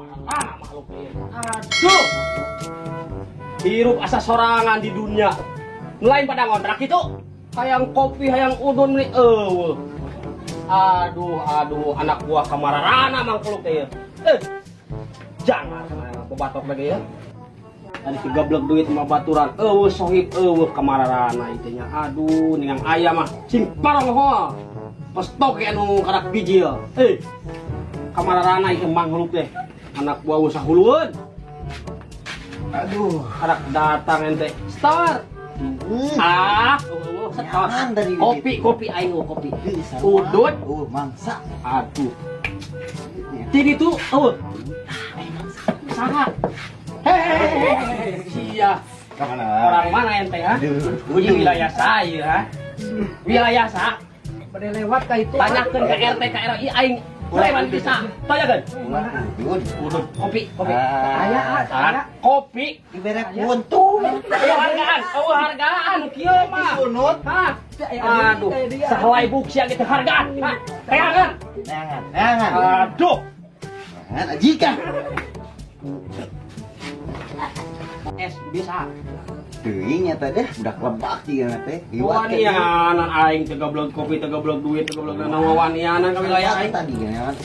makhluk ieu. Aduh. Hirup asa sorangan di dunia. Lain pada ngontrak itu. Hayang kopi, hayang udun nih. Aduh, anak buah kamararana mangkluk ieu. Jangan bebatok lagi ya. Tadi kegablek duit sama baturan. Sohib kamararana itunya. Aduh, ningang ayam mah sing parong ho. Pestok anu karak bijil. Kamararana itu mangkluk teh. Anak buah usah huluan. Aduh, karak datang ente. Start. Start. Kopi aing kopi. Udut. Mangsa. Aduh. Jadi tuh, saha. Hehehe. Sia. Kemana? Orang mana ente ha? Di wilayah saya ha. Wilayah sa. Pada lewat ka itu. Tanyakeun ke RT ke RI aing. Lewat bisa. Tanyakeun. Udut. Kopi. Aya. Kopi. Dibere puntung. Hargaan kieu mah. Sunut. Hah. Aduh. Sahelai buksia gitu hargaan. Ha. Teangan. Jangan. Aduh. Jika es bisa. teuing eta teh budak lebak jiga teh. Wanianan aing teh goblok kopi teh goblok duit teh goblok naon wanianan ka wilayah aing. Tadinya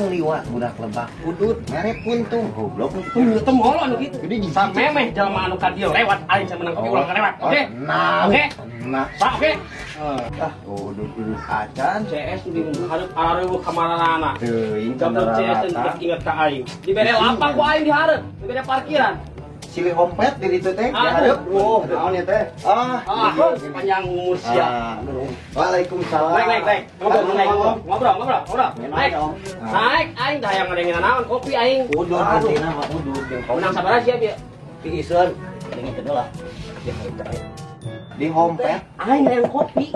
liwat budak lebak udut mere puntung goblok. Teu moal anu kitu. Gede samemeh jelema anu ka dieu lewat aing menang kopi ulang lewat. Oke. Oke. Pak oke. Udut acan CS di hareup areueuh kamarana. teuing Goblok CS teh inget ka aing. Dibere lapak ku aing di hareup, dibere parkiran. Silih hompet di ditu teh dihareup. Naon ya teh? Panjang umur sia. Waalaikumsalam. Naik. Ngobrol. Naik aing dah yang ngadengin naon kopi aing. Udut artina mah udut jeung kopi. Menang sabaraha sia bieu? Piiseun. Ini teh lah. Di hompet Aing yang kopi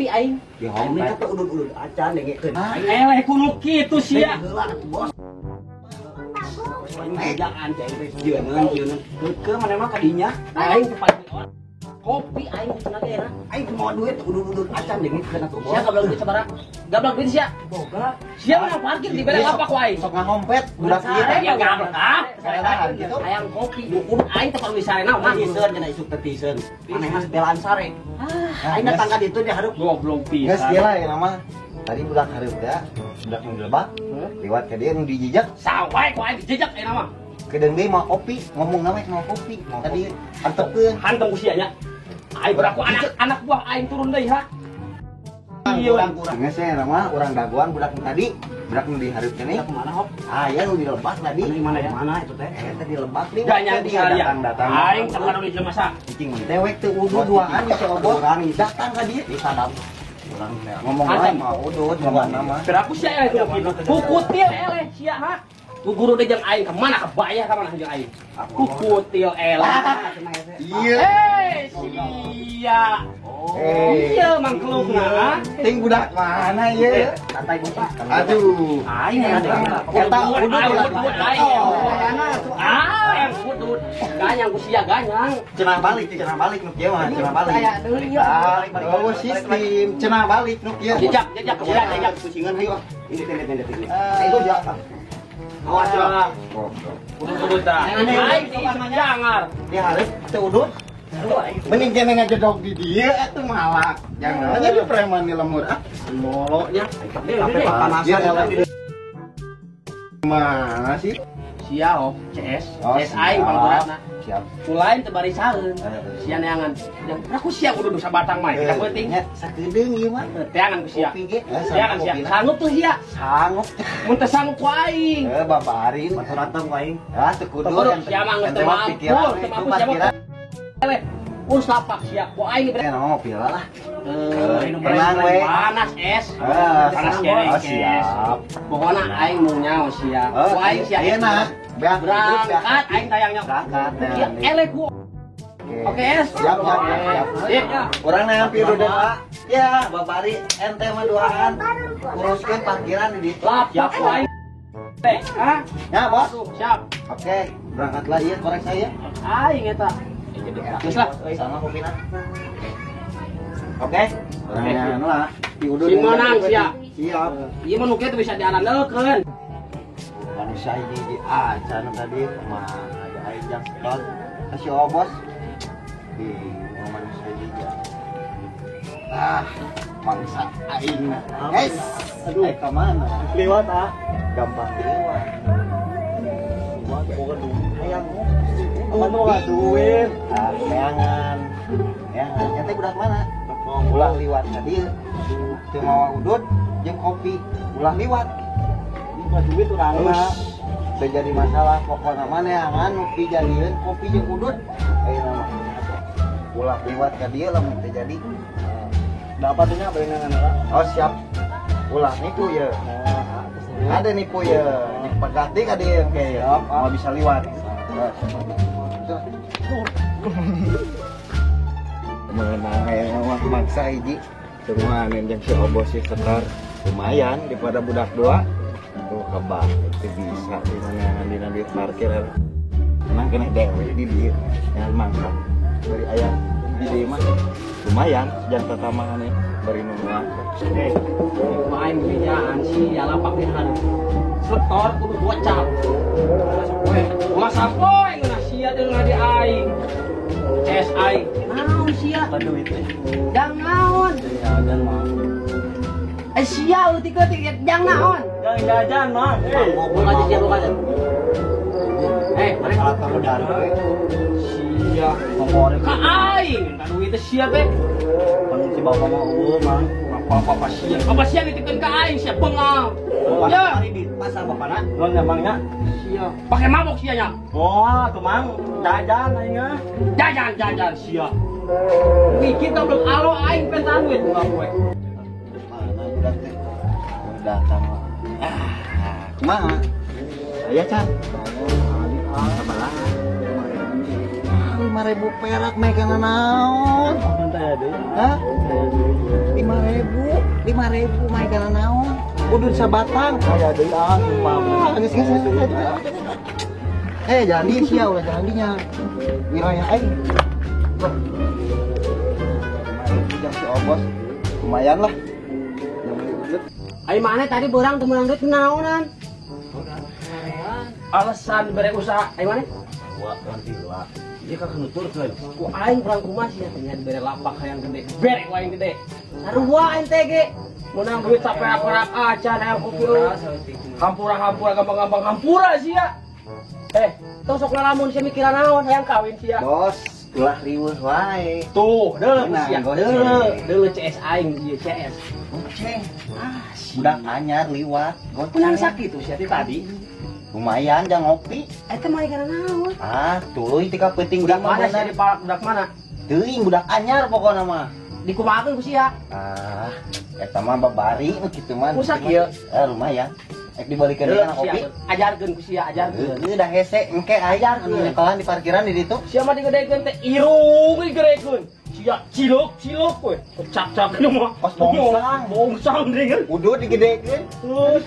aing. di hompet teh udut acan dengekeun. Eleh kudu kitu sia. Heula bos. Jangan cai Jeuneun. Ke mana mah kadinya? aing tepat kopi aing di tengah daerah. Aing mau duit udut acan dengekeun atuh bos. Sia gablok duit sabaraha? Gablok duit sia. Boga. Sia menang parkir dibere lapak wae. Sok ngahompet budak ieu teh. Ya gablok ah. Saredahan gitu. Ayam kopi dukun aing teh di sarena mah. Tiseun cenah isuk teh tiseun. Maneh mah belaan sare. Aing datang ka ditu dia hareup. Goblok Geus pisan. kieu lah ya nama. Tadi budak hareup teh, budak nu lebak. Liwat ka dieu nu dijejak. Sawae ku aing dijejak ayeuna mah. Kedeung deui mah kopi, ngomong nama mau kopi. Tadi antepkeun. Hantam ku sia nya. Aing beraku anak buah aing turun deui ha. Kurang geus ya nama urang dagoan budak nu tadi, budak nu dihareup teh nih. Kemana hop? Aya nu di lebak tadi. Di mana ya? Mana itu teh? Eta di lebak nih. Ganyang dia datang. aing terkadang di jelema sa. Cicing dewek teh udut duaan di Cirebon. Urang datang ka dieu di sadap. Urang ngomong wae mah udut ngomong nama. Beraku sia eleh kitu. Kukutil eleh sia ha. Ku guru deui jeung aing ka mana ka bayah ka mana jeung aing. Kukutil eleh. Iya. Sia. Iya mangklukna. Ting budak mana ye? Santai buka. Aduh. Aing ada. Eta udut aing. Yang udut. Ganyang ku sia ganyang. Cenah balik nu kieu mah cenah balik. Balik. Oh sistem cenah balik nu kieu. Jejak jejak. Kucingan hayu. Ini tende. Itu siapa? Awas lah. Udut dah. Aing jangar. Dia harus teu udut. Mending kene ngajedog di dieu atuh malah. Jangan jadi preman di lemur. Moloknya. Panas ya. Mana sih? Sia hop CS. Oh, CS aing paling beratna. Siap. Sulain teu bari saeun. Sia neangan. Yang aku sia kudu dosa batang mah. Kita penting. Nya sakedeung ieu mah. Teangan ku sia. Kopi ge. Teangan sia. Sanggup tuh sia. Sanggup. Mun teu sanggup ku aing. Babarin. Baturan ku aing. Ah teu kudu. Sia mah geus teu mampu. Teu mampu sia mah. Eleh. Urus lapak sia. Ku aing Eh nama mobil lah. Enak we. Panas es. Panas kereng es. Siap. Pokona aing mau nyaho sia. Ku aing sia enak. Berangkat aing tayangnya. Berangkat. Eleh ku. Oke es. Siap. Sip. Orang nampi udah Pak. Ya, babari ente mah duaan. Uruskeun parkiran di ditu. Siap ku aing. Teh, ah? Ya, Bos. Siap. Oke, berangkatlah ieu korek saya. Aing eta. Geus lah. Sama kopina. Oke. Orangnya lah. Si Monang sia. Siap. Ieu mah nu kitu bisa diandalkeun. manusia di acan tadi mah ada aja setor kasih obos di manusia juga mangsa aing guys aduh ke mana lewat gampang lewat bukan ayam duit neangan nyata budak mana ulah liwat tadi teu mawa udut jeung kopi ulah liwat buat duit urang mah teu jadi masalah pokona mah neangan nu dijadieun kopi jeung udut ayeuna mah ulah liwat ka dieu lamun teu jadi dapat nya bayangan oh siap ulah niku ya ada nipu ya pegati ka dieu engke ya mau bisa liwat mengenang yang maksa hiji semua yang si obos si setar lumayan daripada budak dua tuh kebak itu bisa di mana di parkir emang kena dewe di dia yang mangsa dari ayam di dia mah lumayan jangan tetamahan nih beri nungguan main binaan sih ya lapak hari setor kudu gocap masa poe ngena sia dengan di aing es aing naon sia duit jang naon jajan mah sia utik jang naon jang jajan mah buka aja sia buka aja mereka alat kemudahan sia favorit ka aing ka duit sia teh pan si bapak mah mah apa sia ditikeun ka aing sia bengal ya di pasar bapana non emangnya sia pakai mabok sia nya oh kemang jajan aing jajan sia bikin goblok alo aing pentan duit bunga gue mana budak teh datang kumaha aya can sabalah 5.000 perak mereka naon hah 5.000 mereka naon udut sabatang aya deui sumpah geus jadi sia ulah jandinya wilayah aing yang si obos lumayan lah ai mana tadi borang temenang duit naonan alasan bere usaha ai mana nanti lah dia kan nuturkeun ku aing kurang kumaha sia teh nya bere lapak hayang gede bere ku aing gede sarua aing teh ge menang duit saperak-perak acan hayang kopi hampura gampang-gampang hampura sia tosok lamun sia mikiran naon hayang kawin sia bos ulah riweuh wae tuh deuleuh sia deuleuh CS aing ieu CS ceng budak anyar liwat punang sakit tuh sia tadi lumayan jangan ngopi eta mah gara naon tuluy tika penting budak mana sia di budak mana teuing budak anyar pokona mah dikumahakeun ku sia eta mah babari kitu mah rusak ieu lumayan dibalikeun kana kopi ajarkeun ku sia ajarkeun udah hese engke ajarkeun nyekolan di parkiran di ditu sia mah digedekeun teh irung digedekeun sia cilok we cap-cap mah pas bongsang dengan udut digedekeun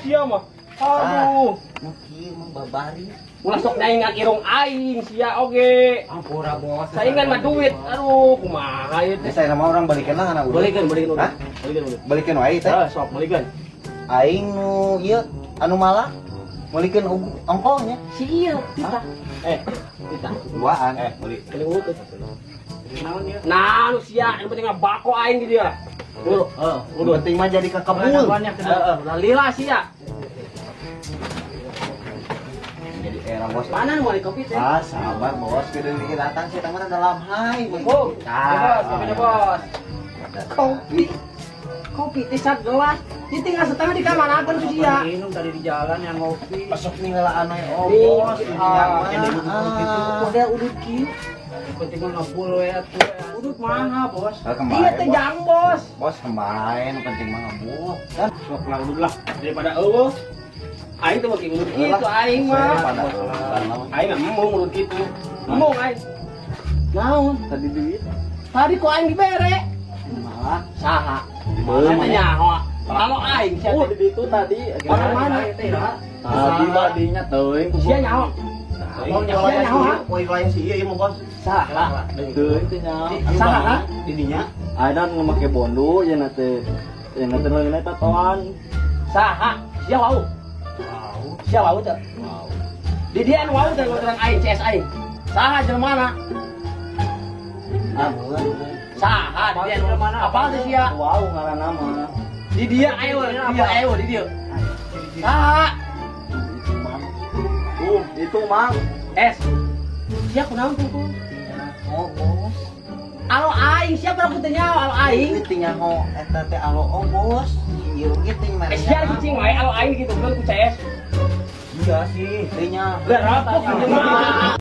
sia mah aduh muki babari ulah sok daingan irung aing sia oge ampura bos saingan mah duit aduh kumaha ieu teh saya nama orang balikeun lah kana udut balikeun wae teh sok balikeun aing nu ieu anu malah balikeun ongkolnya si ieu tita tita duaan beli utut nah nu sia yang penting bako aing di dia udah penting mah jadi kakabul lila sia jadi era bos mana nu balik kopi teh sabar bos kedeung dikit datang sih taman dalam hai bos kopi teh sak gelas ini tinggal setengah di kamar apa tuh sia minum tadi di jalan yang ngopi besok ninggalaan ae bos model udut kieu penting mah ngabul we atuh udut mana bos kemarin iya teh jang bos kemarin penting mah ngabul kan sok lah udut lah daripada eueuh aing teh bagi udut kitu aing mah aing mah mau udut kitu mau aing naon tadi duit tadi kok aing dibere malah saha eta nyaho kalau aing sia di ditu tadi orang mana tadinya teuing sia nyaho mau nyawa poin lain sih ieu mah bos saha teuing teh nyawa saha di dinya ada nu make bondo ya teh leungeunna tatoan saha sia wau Wow. Sia wau teh. Wow. Di dia anu wau teh ngontrak aing CS aing. Saha jelema Saha di dia anu mana? Apa teh sia? Wow, ngaran nama. Di dia ayo di dia. Saha? Itu mang. Es. Sia kunaon tuh? Oh, bos. Alo aing siapa rambut teh nyawa alo aing. Ini tinggal ho eta teh alo oh, bos. Ieu ge ting mere. Sia cicing wae alo aing gitu kan ku CS. Iya sih, tinggal. Lah rapok